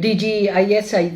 DGISI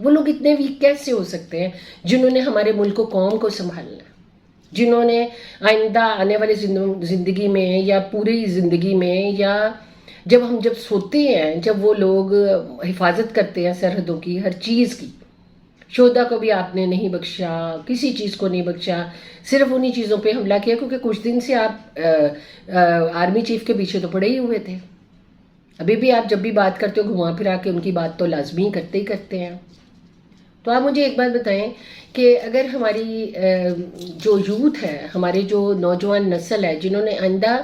وہ لوگ اتنے ویک کیسے ہو سکتے ہیں جنہوں نے ہمارے ملک کو قوم کو سنبھالنا ہے، جنہوں نے آئندہ آنے والی زندگی میں یا پوری زندگی میں یا جب سوتے ہیں، جب وہ لوگ حفاظت کرتے ہیں سرحدوں کی، ہر چیز کی، شہدا کو بھی آپ نے نہیں بخشا، کسی چیز کو نہیں بخشا، صرف انہی چیزوں پہ حملہ کیا کیونکہ کچھ دن سے آپ آرمی چیف کے پیچھے تو پڑے ہی ہوئے تھے۔ ابھی بھی آپ جب بھی بات کرتے ہو گھما پھرا کے ان کی بات تو لازمی کرتے ہی کرتے ہیں۔ تو آپ مجھے ایک بات بتائیں کہ اگر ہماری جو یوتھ ہے، ہمارے جو نوجوان نسل ہے، جنہوں نے آئندہ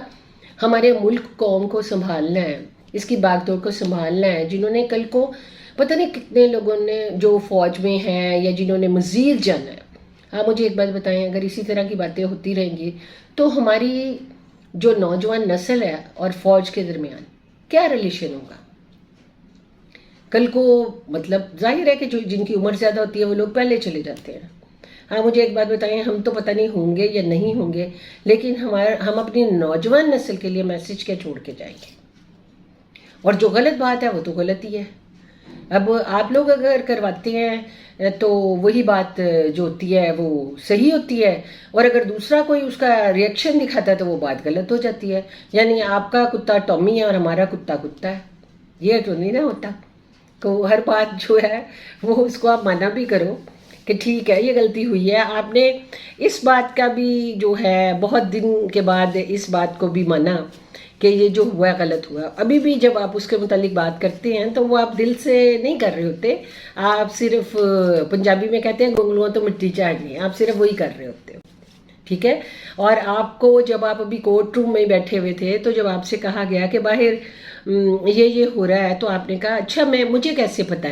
ہمارے ملک قوم کو سنبھالنا ہے، اس کی باغ دوڑ کو سنبھالنا ہے، جنہوں نے کل کو پتہ نہیں کتنے لوگوں نے جو فوج میں ہیں یا جنہوں نے مزید جانا ہے، آپ مجھے ایک بات بتائیں، اگر اسی طرح کی باتیں ہوتی رہیں گی تو ہماری جو نوجوان نسل ہے اور فوج کے درمیان کیا ریلیشن ہوگا؟ کل کو مطلب ظاہر ہے کہ جو جن کی عمر زیادہ ہوتی ہے وہ لوگ پہلے چلے جاتے ہیں۔ ہاں مجھے ایک بات بتائیں، ہم تو پتہ نہیں ہوں گے یا نہیں ہوں گے، لیکن ہم اپنی نوجوان نسل کے لیے میسج کیا چھوڑ کے جائیں گے؟ اور جو غلط بات ہے وہ تو غلط ہی ہے۔ اب آپ لوگ اگر کرواتے ہیں تو وہی بات جو ہوتی ہے وہ صحیح ہوتی ہے، اور اگر دوسرا کوئی اس کا ریئیکشن دکھاتا ہے تو وہ بات غلط ہو جاتی ہے، یعنی آپ کا کتا ٹامی ہے اور ہمارا کتا کتا ہے، یہ تو نہیں نہ ہوتا۔ تو ہر بات جو ہے وہ اس کو آپ مانا بھی کرو کہ ٹھیک ہے یہ غلطی ہوئی ہے۔ آپ نے اس بات کا بھی جو ہے بہت دن کے بعد اس بات کو بھی مانا کہ یہ جو ہوا ہے غلط ہوا۔ ابھی بھی جب آپ اس کے متعلق بات کرتے ہیں تو وہ آپ دل سے نہیں کر رہے ہوتے، آپ صرف پنجابی میں کہتے ہیں گونگلواں تو مٹی چاڑنی، آپ صرف وہی کر رہے ہوتے ہو، ٹھیک ہے۔ اور آپ کو جب آپ ابھی کورٹ روم میں بیٹھے ہوئے تھے تو جب آپ سے کہا گیا کہ باہر یہ ہو رہا ہے تو آپ نے کہا اچھا مجھے کیسے پتہ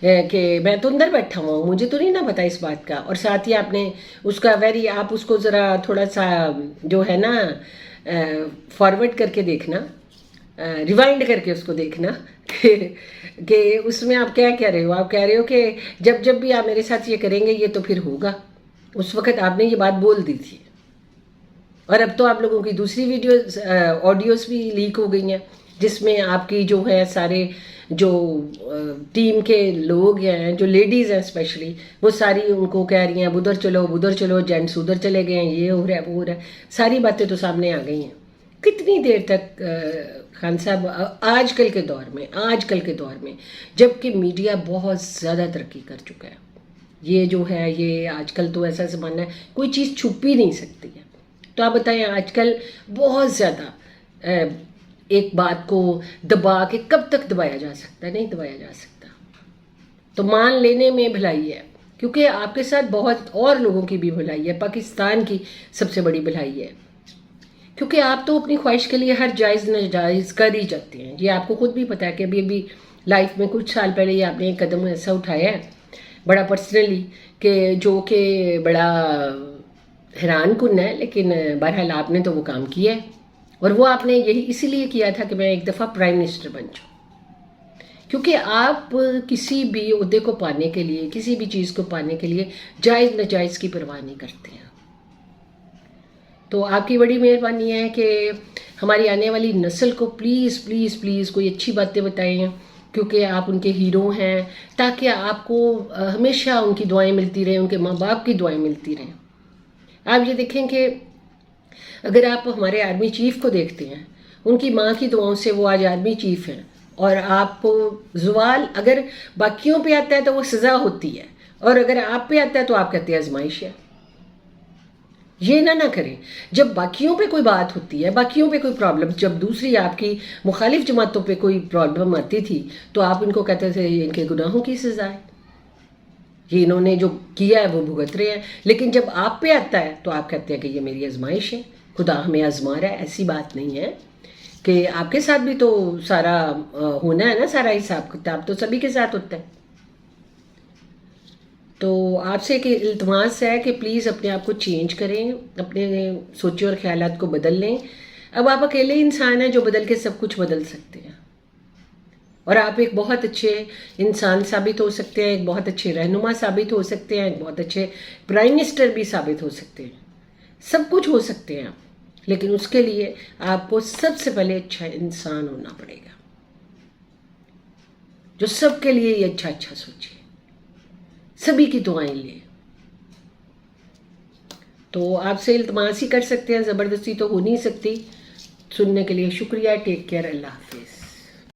ہے کہ میں تو اندر بیٹھا ہوا ہوں، مجھے تو نہیں نہ پتا اس بات کا۔ اور ساتھ ہی آپ نے اس کا آپ اس کو ذرا تھوڑا سا جو ہے نا فارورڈ کر کے دیکھنا، ریوائنڈ کر کے اس کو دیکھنا کہ اس میں آپ کیا کہہ رہے ہو۔ آپ کہہ رہے ہو کہ جب بھی آپ میرے ساتھ یہ کریں گے یہ تو پھر ہوگا۔ اس وقت آپ نے یہ بات بول دی تھی، اور اب تو آپ لوگوں کی دوسری ویڈیوز آڈیوز بھی لیک ہو گئی ہیں جس میں آپ کی جو ہے سارے جو ٹیم کے لوگ ہیں، جو لیڈیز ہیں اسپیشلی، وہ ساری ان کو کہہ رہی ہیں ادھر چلو جینٹس ادھر چلے گئے ہیں، یہ ہو رہا ہے وہ ہو رہا ہے، ساری باتیں تو سامنے آ گئی ہیں۔ کتنی دیر تک خان صاحب آج کل کے دور میں جب کہ میڈیا بہت زیادہ ترقی کر چکا ہے، یہ جو ہے یہ آج کل تو ایسا زمانہ ہے کوئی چیز چھپ ہی نہیں سکتی ہے۔ تو آپ بتائیں آج کل بہت زیادہ ایک بات کو دبا کے کب تک دبایا جا سکتا ہے؟ نہیں دبایا جا سکتا۔ تو مان لینے میں بھلائی ہے، کیونکہ آپ کے ساتھ بہت اور لوگوں کی بھی بھلائی ہے، پاکستان کی سب سے بڑی بھلائی ہے، کیونکہ آپ تو اپنی خواہش کے لیے ہر جائز ناجائز کر ہی جاتے ہیں۔ یہ آپ کو خود بھی پتا ہے کہ ابھی لائف میں کچھ سال پہلے یہ آپ نے ایک قدم ایسا اٹھایا ہے بڑا پرسنلی کہ بڑا حیران کن ہے، لیکن بہرحال آپ نے تو وہ کام کیا ہے، اور وہ آپ نے یہی اسی لیے کیا تھا کہ میں ایک دفعہ پرائم منسٹر بن جاؤں، کیونکہ آپ کسی بھی عہدے کو پانے کے لیے، کسی بھی چیز کو پانے کے لیے جائز ناجائز کی پرواہ نہیں کرتے ہیں۔ تو آپ کی بڑی مہربانی ہے کہ ہماری آنے والی نسل کو پلیز پلیز پلیز کوئی اچھی باتیں بتائیں، کیونکہ آپ ان کے ہیرو ہیں، تاکہ آپ کو ہمیشہ ان کی دعائیں ملتی رہیں، ان کے ماں باپ کی دعائیں ملتی رہیں۔ آپ یہ دیکھیں کہ اگر آپ ہمارے آرمی چیف کو دیکھتے ہیں، ان کی ماں کی دعاؤں سے وہ آج آرمی چیف ہیں، اور آپ کو زوال اگر باقیوں پہ آتا ہے تو وہ سزا ہوتی ہے، اور اگر آپ پہ آتا ہے تو آپ کہتے ہیں آزمائش ہے۔ یہ نہ کریں، جب باقیوں پہ کوئی بات ہوتی ہے، باقیوں پہ کوئی پرابلم، جب دوسری آپ کی مخالف جماعتوں پہ کوئی پرابلم آتی تھی تو آپ ان کو کہتے تھے ان کے گناہوں کی سزا ہے، یہ انہوں نے جو کیا ہے وہ بھگت رہے ہیں۔ لیکن جب آپ پہ آتا ہے تو آپ کہتے ہیں کہ یہ میری آزمائش ہے، خدا ہمیں آزما رہا ہے۔ ایسی بات نہیں ہے کہ آپ کے ساتھ بھی تو سارا ہونا ہے نا، سارا حساب کتاب تو سبھی کے ساتھ ہوتا ہے۔ تو آپ سے ایک التماس ہے کہ پلیز اپنے آپ کو چینج کریں، اپنے سوچے اور خیالات کو بدل لیں۔ اب آپ اکیلے انسان ہیں جو بدل کے سب کچھ بدل سکتے ہیں، اور آپ ایک بہت اچھے انسان ثابت ہو سکتے ہیں، ایک بہت اچھے رہنما ثابت ہو سکتے ہیں، ایک بہت اچھے پرائم منسٹر بھی ثابت ہو سکتے ہیں، سب کچھ ہو سکتے ہیں آپ، لیکن اس کے لیے آپ کو سب سے پہلے اچھا انسان ہونا پڑے گا جو سب کے لیے یہ اچھا سوچے۔ سبھی کی دعائیں لیں. تو آپ سے التماس ہی کر سکتے ہیں، زبردستی تو ہو نہیں سکتی. سننے کے لیے شکریہ. Take care. اللہ حافظ.